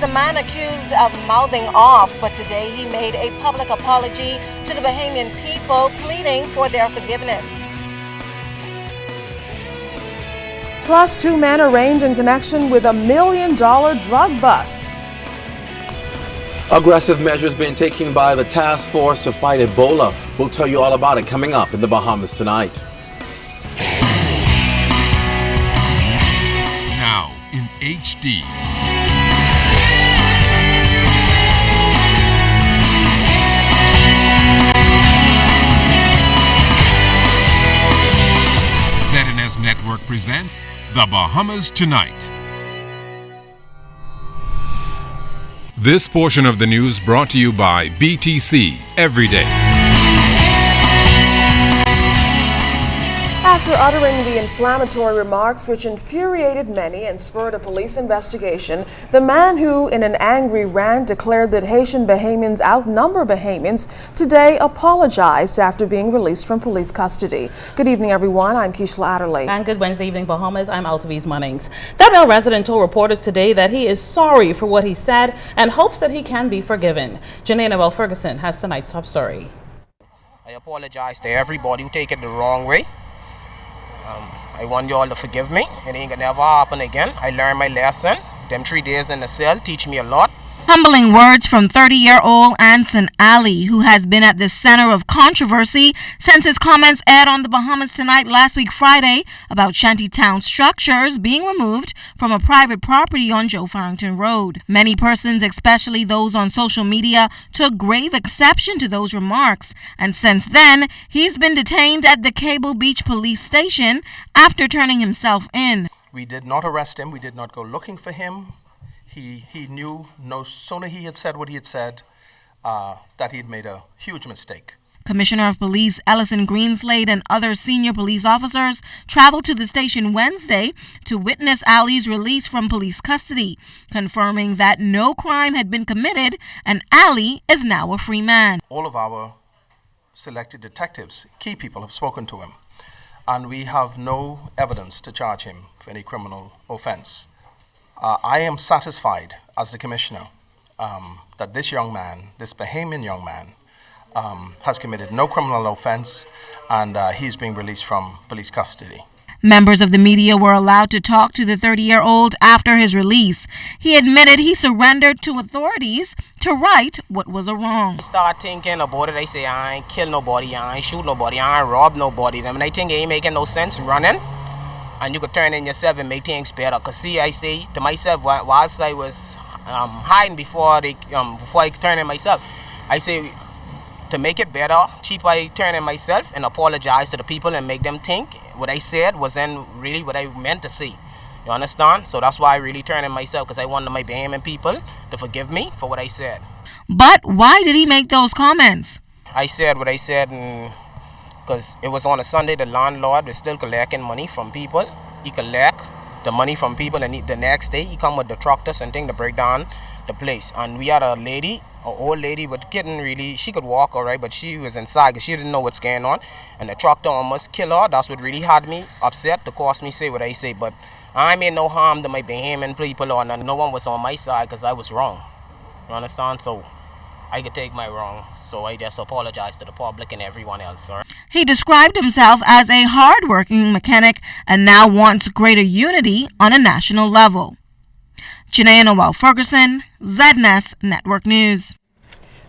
a man accused of mouthing off, but today he made a public apology to the Bahamian people, pleading for their forgiveness. Plus, 2 men arraigned in connection with $1 million drug bust. Aggressive measures being taken by the task force to fight Ebola. We'll tell you all about it coming up in the Bahamas Tonight. Now in HD. ZNS Network presents The Bahamas Tonight. This portion of the news brought to you by BTC Every Day. After uttering the inflammatory remarks which infuriated many and spurred a police investigation, the man who, in an angry rant, declared that Haitian Bahamians outnumber Bahamians, today apologized after being released from police custody. Good evening, everyone. I'm Keishla Adderley. And good Wednesday evening, Bahamas. I'm Altaviz Munnings. That male resident told reporters today that he is sorry for what he said and hopes that he can be forgiven. Janae Noel Ferguson has tonight's top story. I apologize to everybody who take it the wrong way. I want you all to forgive me. It ain't gonna never happen again. I learned my lesson. Them 3 days in the cell teach me a lot. Humbling words from 30-year-old Anson Ali, who has been at the center of controversy since his comments aired on the Bahamas Tonight last week Friday about shantytown structures being removed from a private property on Joe Farrington Road. Many persons, especially those on social media, took grave exception to those remarks, and since then, he's been detained at the Cable Beach police station after turning himself in. We did not arrest him. We did not go looking for him. He knew no sooner he had said what he had said that he had made a huge mistake. Commissioner of Police Ellison Greenslade and other senior police officers traveled to the station Wednesday to witness Ali's release from police custody, confirming that no crime had been committed and Ali is now a free man. All of our selected detectives, key people, have spoken to him, and we have no evidence to charge him for any criminal offense. I am satisfied as the commissioner that this young man, this Bahamian young man, has committed no criminal offense, and he's being released from police custody. Members of the media were allowed to talk to the 30-year-old after his release. He admitted he surrendered to authorities to right what was a wrong. I start thinking about it. I say, I ain't kill nobody, I ain't shoot nobody, I ain't rob nobody. And I think it ain't making no sense running. And you could turn in yourself and make things better. Cause see, I say to myself, whilst I was hiding before I turn in myself, I say to make it better, cheap I turn in myself and apologize to the people and make them think what I said wasn't really what I meant to say. You understand? So that's why I really turn in myself, because I wanted my Bahamian people to forgive me for what I said. But why did he make those comments? I said what I said because it was on a Sunday. The landlord was still collecting money from people. He collect the money from people, and the next day he come with the tractors and thing to break down the place. And we had a lady, an old lady, but couldn't really, she could walk all right, but she was inside because she didn't know what's going on. And the tractor almost killed her. That's what really had me upset, to cause me say what I say. But I made no harm to my Bahamian people, or no one was on my side because I was wrong. You understand? So I could take my wrong. So I just apologize to the public and everyone else, sir. He described himself as a hard-working mechanic and now wants greater unity on a national level. Janae Noel Ferguson, ZNS Network News.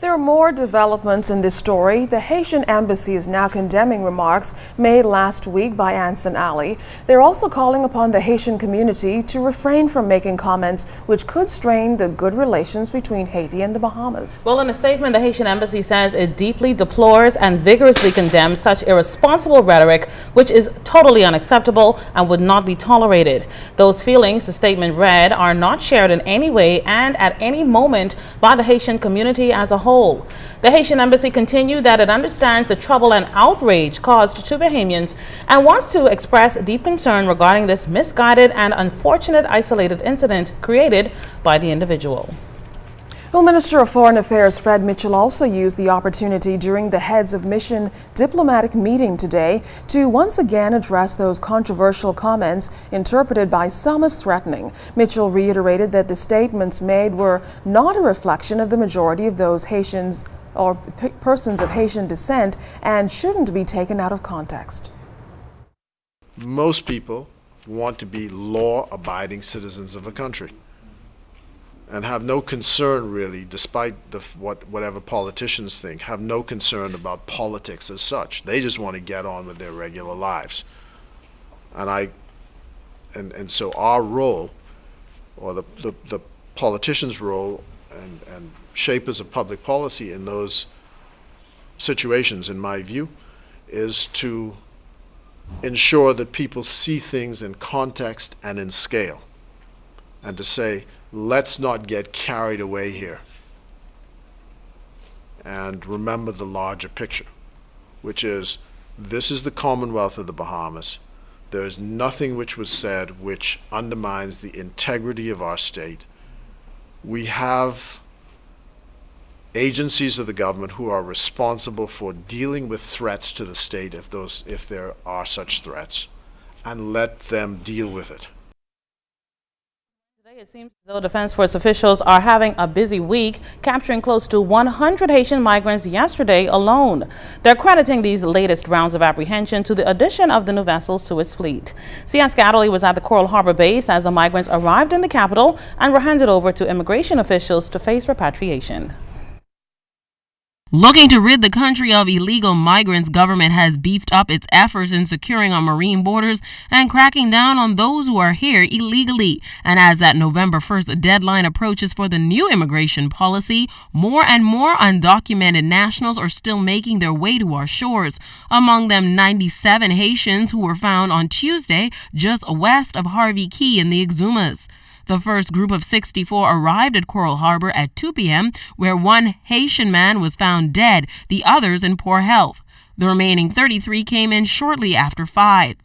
There are more developments in this story. The Haitian embassy is now condemning remarks made last week by Anson Ali. They're also calling upon the Haitian community to refrain from making comments which could strain the good relations between Haiti and the Bahamas. Well, in a statement, the Haitian embassy says it deeply deplores and vigorously condemns such irresponsible rhetoric, which is totally unacceptable and would not be tolerated. Those feelings, the statement read, are not shared in any way and at any moment by the Haitian community as a whole. The Haitian embassy continued that it understands the trouble and outrage caused to Bahamians and wants to express deep concern regarding this misguided and unfortunate isolated incident created by the individual. Well, Minister of Foreign Affairs Fred Mitchell also used the opportunity during the Heads of Mission diplomatic meeting today to once again address those controversial comments interpreted by some as threatening. Mitchell reiterated that the statements made were not a reflection of the majority of those Haitians or persons of Haitian descent and shouldn't be taken out of context. Most people want to be law-abiding citizens of a country and have no concern really, despite whatever politicians think, have no concern about politics as such. They just want to get on with their regular lives. And so our role, or the politicians' role and shapers of public policy in those situations, in my view, is to ensure that people see things in context and in scale, and to say, let's not get carried away here and remember the larger picture, which is, this is the Commonwealth of the Bahamas. There is nothing which was said which undermines the integrity of our state. We have agencies of the government who are responsible for dealing with threats to the state, if there are such threats, and let them deal with it. It seems as though Defense Force officials are having a busy week, capturing close to 100 Haitian migrants yesterday alone. They're crediting these latest rounds of apprehension to the addition of the new vessels to its fleet. C.S. Gadley was at the Coral Harbor base as the migrants arrived in the capital and were handed over to immigration officials to face repatriation. Looking to rid the country of illegal migrants, government has beefed up its efforts in securing our marine borders and cracking down on those who are here illegally. And as that November 1st deadline approaches for the new immigration policy, more and more undocumented nationals are still making their way to our shores. Among them, 97 Haitians who were found on Tuesday just west of Harvey Key in the Exumas. The first group of 64 arrived at Coral Harbor at 2 p.m., where one Haitian man was found dead, the others in poor health. The remaining 33 came in shortly after 5.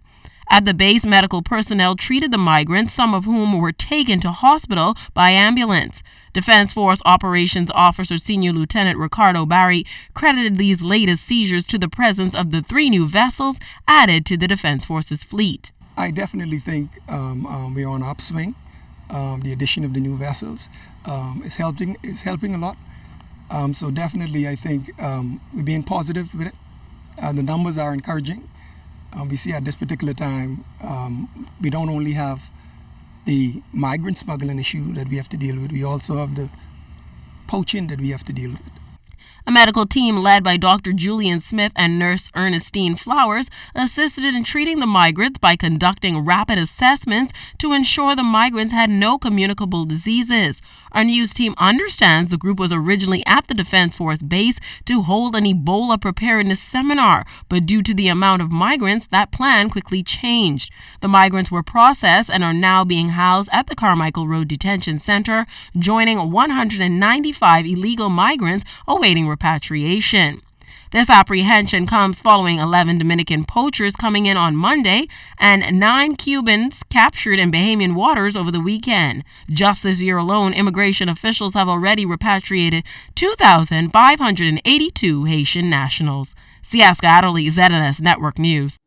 At the base, medical personnel treated the migrants, some of whom were taken to hospital by ambulance. Defense Force Operations Officer Senior Lieutenant Ricardo Barry credited these latest seizures to the presence of the 3 new vessels added to the Defense Force's fleet. I definitely think we're on an upswing. The addition of the new vessels is helping a lot. So definitely, I think we're being positive with it. The numbers are encouraging. We see at this particular time, we don't only have the migrant smuggling issue that we have to deal with, we also have the poaching that we have to deal with. A medical team led by Dr. Julian Smith and nurse Ernestine Flowers assisted in treating the migrants by conducting rapid assessments to ensure the migrants had no communicable diseases. Our news team understands the group was originally at the Defense Force base to hold an Ebola preparedness seminar, but due to the amount of migrants, that plan quickly changed. The migrants were processed and are now being housed at the Carmichael Road Detention Center, joining 195 illegal migrants awaiting repatriation. This apprehension comes following 11 Dominican poachers coming in on Monday and 9 Cubans captured in Bahamian waters over the weekend. Just this year alone, immigration officials have already repatriated 2,582 Haitian nationals. C.S. Gadley, ZNS Network News.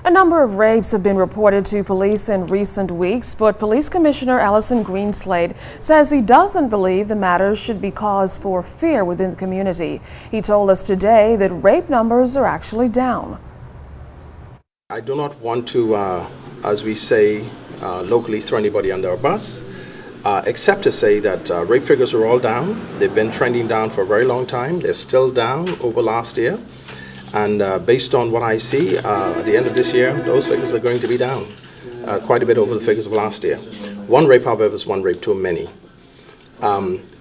A number of rapes have been reported to police in recent weeks, but Police Commissioner Allison Greenslade says he doesn't believe the matters should be cause for fear within the community. He told us today that rape numbers are actually down. I do not want to, as we say locally, throw anybody under a bus, except to say that rape figures are all down. They've been trending down for a very long time. They're still down over last year. And based on what I see, at the end of this year, those figures are going to be down quite a bit over the figures of last year. One rape, however, is one rape too many.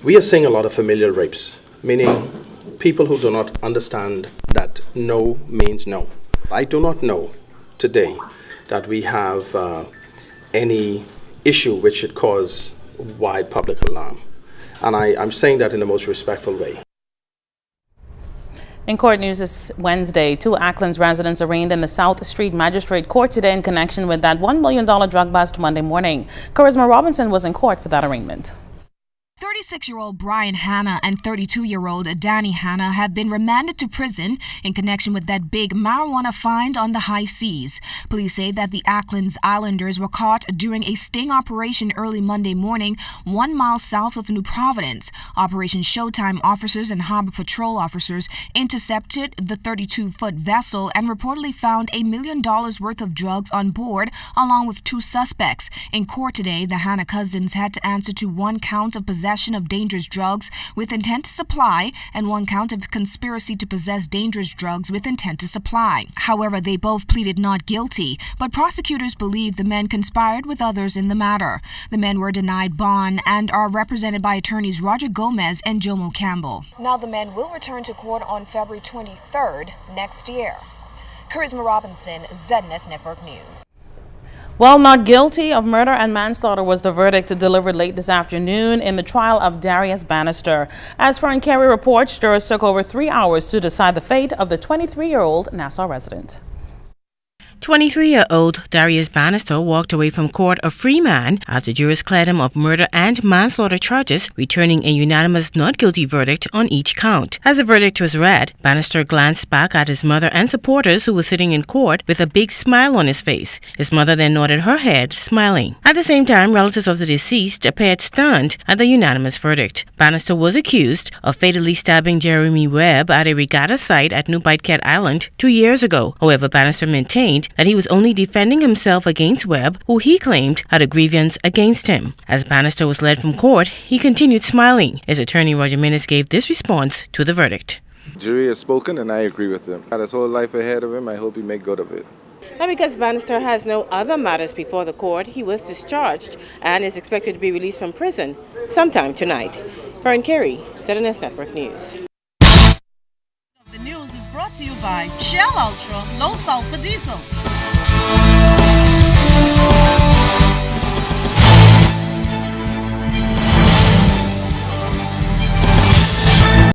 We are seeing a lot of familial rapes, meaning people who do not understand that no means no. I do not know today that we have any issue which should cause wide public alarm. And I'm saying that in the most respectful way. In court news this Wednesday, 2 Acklands residents arraigned in the South Street Magistrate Court today in connection with that $1 million drug bust Monday morning. Charisma Robinson was in court for that arraignment. 36-year-old Brian Hanna and 32-year-old Danny Hanna have been remanded to prison in connection with that big marijuana find on the high seas. Police say that the Acklands Islanders were caught during a sting operation early Monday morning, 1 mile south of New Providence. Operation Showtime officers and Harbor Patrol officers intercepted the 32-foot vessel and reportedly found $1 million worth of drugs on board, along with 2 suspects. In court today, the Hanna cousins had to answer to 1 count of possession of dangerous drugs with intent to supply and 1 count of conspiracy to possess dangerous drugs with intent to supply. However, they both pleaded not guilty, but prosecutors believe the men conspired with others in the matter. The men were denied bond and are represented by attorneys Roger Gomez and Jomo Campbell. Now the men will return to court on February 23rd next year. Charisma Robinson, ZNS Network News. Well, not guilty of murder and manslaughter was the verdict delivered late this afternoon in the trial of Darius Bannister. As Fern Carey reports, jurors took over 3 hours to decide the fate of the 23-year-old Nassau resident. 23-year-old Darius Bannister walked away from court a free man after jurors cleared him of murder and manslaughter charges, returning a unanimous not guilty verdict on each count. As the verdict was read, Bannister glanced back at his mother and supporters who were sitting in court with a big smile on his face. His mother then nodded her head, smiling. At the same time, relatives of the deceased appeared stunned at the unanimous verdict. Bannister was accused of fatally stabbing Jeremy Webb at a regatta site at New Bitecat Island 2 years ago. However, Bannister maintained that he was only defending himself against Webb, who he claimed had a grievance against him. As Bannister was led from court, he continued smiling. His attorney Roger Minnis gave this response to the verdict. The jury has spoken and I agree with them. Got his whole life ahead of him. I hope he make good of it. Now, because Bannister has no other matters before the court, he was discharged and is expected to be released from prison sometime tonight. Fern Carey, ZNS Network News. The news is brought to you by Shell Ultra Low Sulfur Diesel.